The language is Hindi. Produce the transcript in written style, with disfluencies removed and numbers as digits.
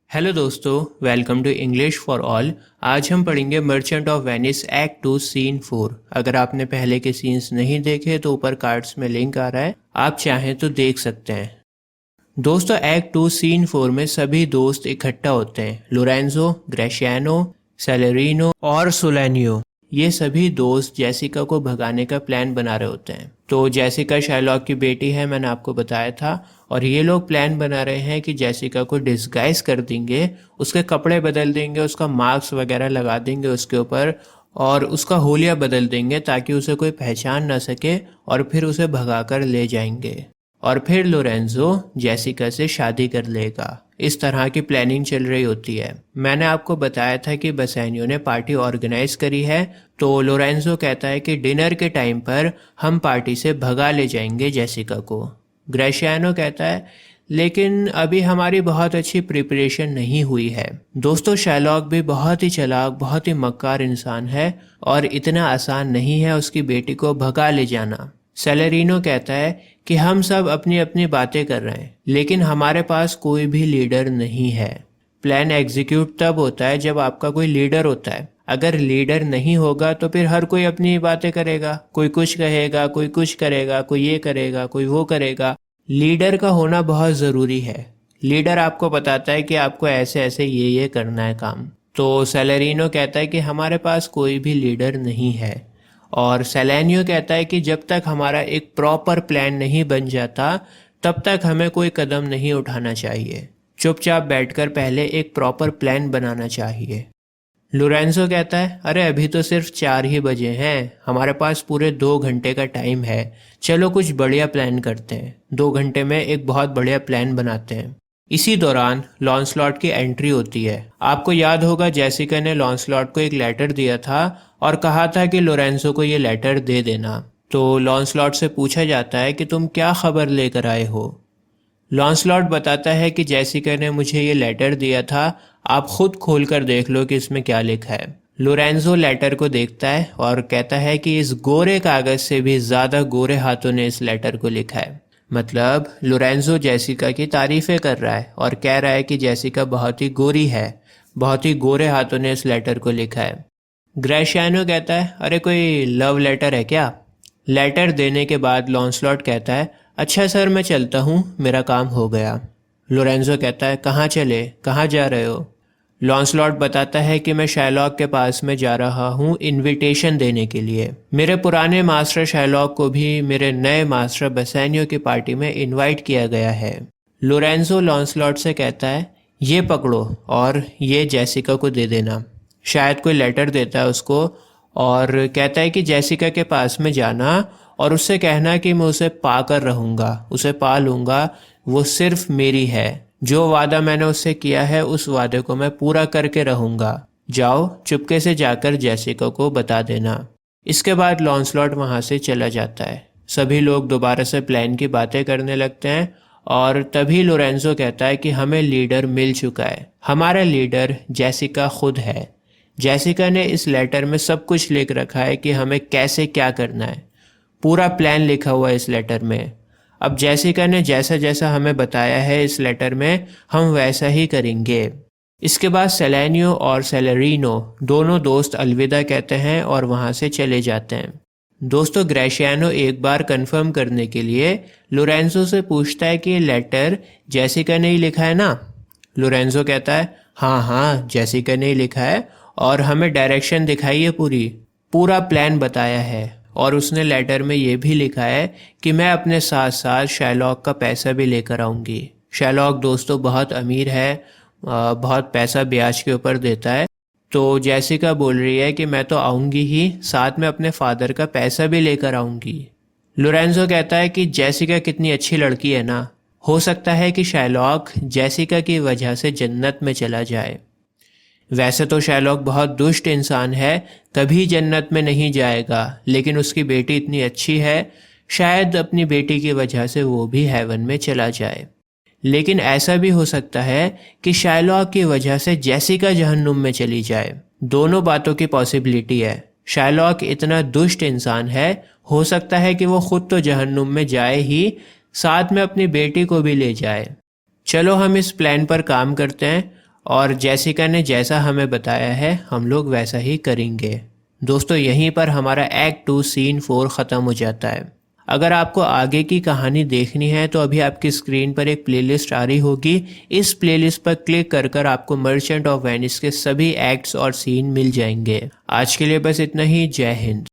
हेलो दोस्तों, welcome to English for all. आज हम पढ़ेंगे merchant of Venice act 2 scene 4। अगर आपने पहले के सीन्स नहीं देखे तो ऊपर कार्ड्स में लिंक आ रहा है, आप चाहें तो देख सकते हैं। दोस्तों, एक्ट 2 सीन 4 में सभी दोस्त इकट्ठा होते हैं। लोरेंजो, ग्रेशियानो, सेलेरिनो और सोलेनियो, ये सभी दोस्त जेसिका को भगाने का प्लान बना रहे होते हैं। तो जेसिका शार्लॉक की बेटी है, मैंने आपको बताया था, और ये लोग प्लान बना रहे हैं कि जेसिका को डिस्गाइज कर देंगे, उसके कपड़े बदल देंगे, उसका मास्क वगैरह लगा देंगे उसके ऊपर, और उसका होलिया बदल देंगे ताकि उसे कोई पहचान ना सके, और फिर उसे भगाकर ले जाएंगे। और फिर लोरेंजो जेसिका से शादी कर लेगा। इस तरह की प्लानिंग चल रही होती है। मैंने आपको बताया था कि बसैनियो ने पार्टी ऑर्गेनाइज करी है, तो लोरेंजो कहता है कि डिनर के टाइम पर हम पार्टी से भगा ले जाएंगे जेसिका को। ग्रेशियानो कहता है लेकिन अभी हमारी बहुत अच्छी प्रिपरेशन नहीं हुई है। दोस्तों, शार्लॉक भी बहुत ही चालाक, बहुत ही मक्कार इंसान है, और इतना आसान नहीं है उसकी बेटी को भगा ले जाना। सेलेरिनो कहता है कि हम सब अपनी अपनी बातें कर रहे हैं, लेकिन हमारे पास कोई भी लीडर नहीं है। प्लान एग्जीक्यूट तब होता है जब आपका कोई लीडर होता है। अगर लीडर नहीं होगा तो फिर हर कोई अपनी बातें करेगा, कोई कुछ कहेगा, कोई कुछ करेगा, कोई ये करेगा, कोई वो करेगा। लीडर का होना बहुत ज़रूरी है। लीडर आपको बताता है कि आपको ऐसे ऐसे ये करना है काम। तो सेलेरिनो कहता है कि हमारे पास कोई भी लीडर नहीं है, और सेलेनियो कहता है कि जब तक हमारा एक प्रॉपर प्लान नहीं बन जाता तब तक हमें कोई कदम नहीं उठाना चाहिए। चुपचाप बैठकर पहले एक प्रॉपर प्लान बनाना चाहिए। लोरेंजो कहता है अरे अभी तो सिर्फ 4 ही बजे हैं, हमारे पास पूरे 2 घंटे का टाइम है। चलो कुछ बढ़िया प्लान करते हैं, 2 घंटे में एक बहुत बढ़िया प्लान बनाते हैं। इसी दौरान लॉन्सलॉट की एंट्री होती है। आपको याद होगा जेसिका ने लॉन्सलॉट को एक लेटर दिया था और कहा था कि लोरेंजो को ये लेटर दे देना। तो लॉन्सलॉट से पूछा जाता है कि तुम क्या खबर लेकर आए हो। लॉन्सलॉट बताता है कि जेसिका ने मुझे ये लेटर दिया था, आप खुद खोल कर देख लो कि इसमें क्या लिखा है। लोरेंजो लेटर को देखता है और कहता है कि इस गोरे कागज से भी ज़्यादा गोरे हाथों ने इस लेटर को लिखा है। मतलब लोरेंजो जेसिका की तारीफ़ें कर रहा है और कह रहा है कि जेसिका बहुत ही गोरी है, बहुत ही गोरे हाथों ने इस लेटर को लिखा है। ग्रेशियानो कहता है अरे कोई लव लेटर है क्या। लेटर देने के बाद लॉन्सलॉट कहता है अच्छा सर, मैं चलता हूँ, मेरा काम हो गया। लोरेंजो कहता है कहाँ चले, कहाँ जा रहे हो। लॉन्सलॉट बताता है कि मैं शार्लॉक के पास में जा रहा हूँ इनविटेशन देने के लिए। मेरे पुराने मास्टर शार्लॉक को भी मेरे नए मास्टर बसैनियो की पार्टी में इनवाइट किया गया है। लोरेंजो लॉन्सलॉट से कहता है ये पकड़ो और ये जेसिका को दे देना। शायद कोई लेटर देता है उसको और कहता है कि जेसिका के पास में जाना और उससे कहना कि मैं उसे पा कर रहूँगा, उसे पा लूँगा, वो सिर्फ मेरी है। जो वादा मैंने उससे किया है उस वादे को मैं पूरा करके रहूँगा। जाओ चुपके से जाकर जेसिका को बता देना। इसके बाद लॉन्सलॉट वहाँ से चला जाता है। सभी लोग दोबारा से प्लान की बातें करने लगते हैं और तभी लोरेंजो कहता है कि हमें लीडर मिल चुका है। हमारा लीडर जेसिका खुद है। जेसिका ने इस लेटर में सब कुछ लिख रखा है कि हमें कैसे क्या करना है। पूरा प्लान लिखा हुआ है इस लेटर में। अब जेसिका ने जैसा जैसा हमें बताया है इस लेटर में, हम वैसा ही करेंगे। इसके बाद सेलेनियो और सेलेरिनो दोनों दोस्त अलविदा कहते हैं और वहाँ से चले जाते हैं। दोस्तों, ग्रेशियानो एक बार कंफर्म करने के लिए लोरेंजो से पूछता है कि ये लेटर जेसिका ने ही लिखा है ना। लोरेंजो कहता है हाँ हाँ, जेसिका ने ही लिखा है और हमें डायरेक्शन दिखाई है, पूरा प्लान बताया है। और उसने लेटर में ये भी लिखा है कि मैं अपने साथ साथ शार्लॉक का पैसा भी लेकर आऊँगी। शार्लॉक दोस्तों बहुत अमीर है, बहुत पैसा ब्याज के ऊपर देता है। तो जेसिका बोल रही है कि मैं तो आऊँगी ही, साथ में अपने फादर का पैसा भी लेकर आऊँगी। लोरेंजो कहता है कि जेसिका कितनी अच्छी लड़की है ना, हो सकता है कि शार्लॉक जेसिका की वजह से जन्नत में चला जाए। वैसे तो शार्लॉक बहुत दुष्ट इंसान है, कभी जन्नत में नहीं जाएगा, लेकिन उसकी बेटी इतनी अच्छी है, शायद अपनी बेटी की वजह से वो भी हेवन में चला जाए। लेकिन ऐसा भी हो सकता है कि शार्लॉक की वजह से जेसिका जहन्नुम में चली जाए। दोनों बातों की पॉसिबिलिटी है। शार्लॉक इतना दुष्ट इंसान है, हो सकता है कि वो खुद तो जहन्नुम में जाए ही, साथ में अपनी बेटी को भी ले जाए। चलो हम इस प्लान पर काम करते हैं और जेसिका ने जैसा हमें बताया है हम लोग वैसा ही करेंगे। दोस्तों यहीं पर हमारा एक्ट 2 सीन 4 ख़त्म हो जाता है। अगर आपको आगे की कहानी देखनी है तो अभी आपकी स्क्रीन पर एक प्लेलिस्ट आ रही होगी। इस प्लेलिस्ट पर क्लिक कर कर आपको मर्चेंट ऑफ वेनिस के सभी एक्ट्स और सीन मिल जाएंगे। आज के लिए बस इतना ही। जय हिंद।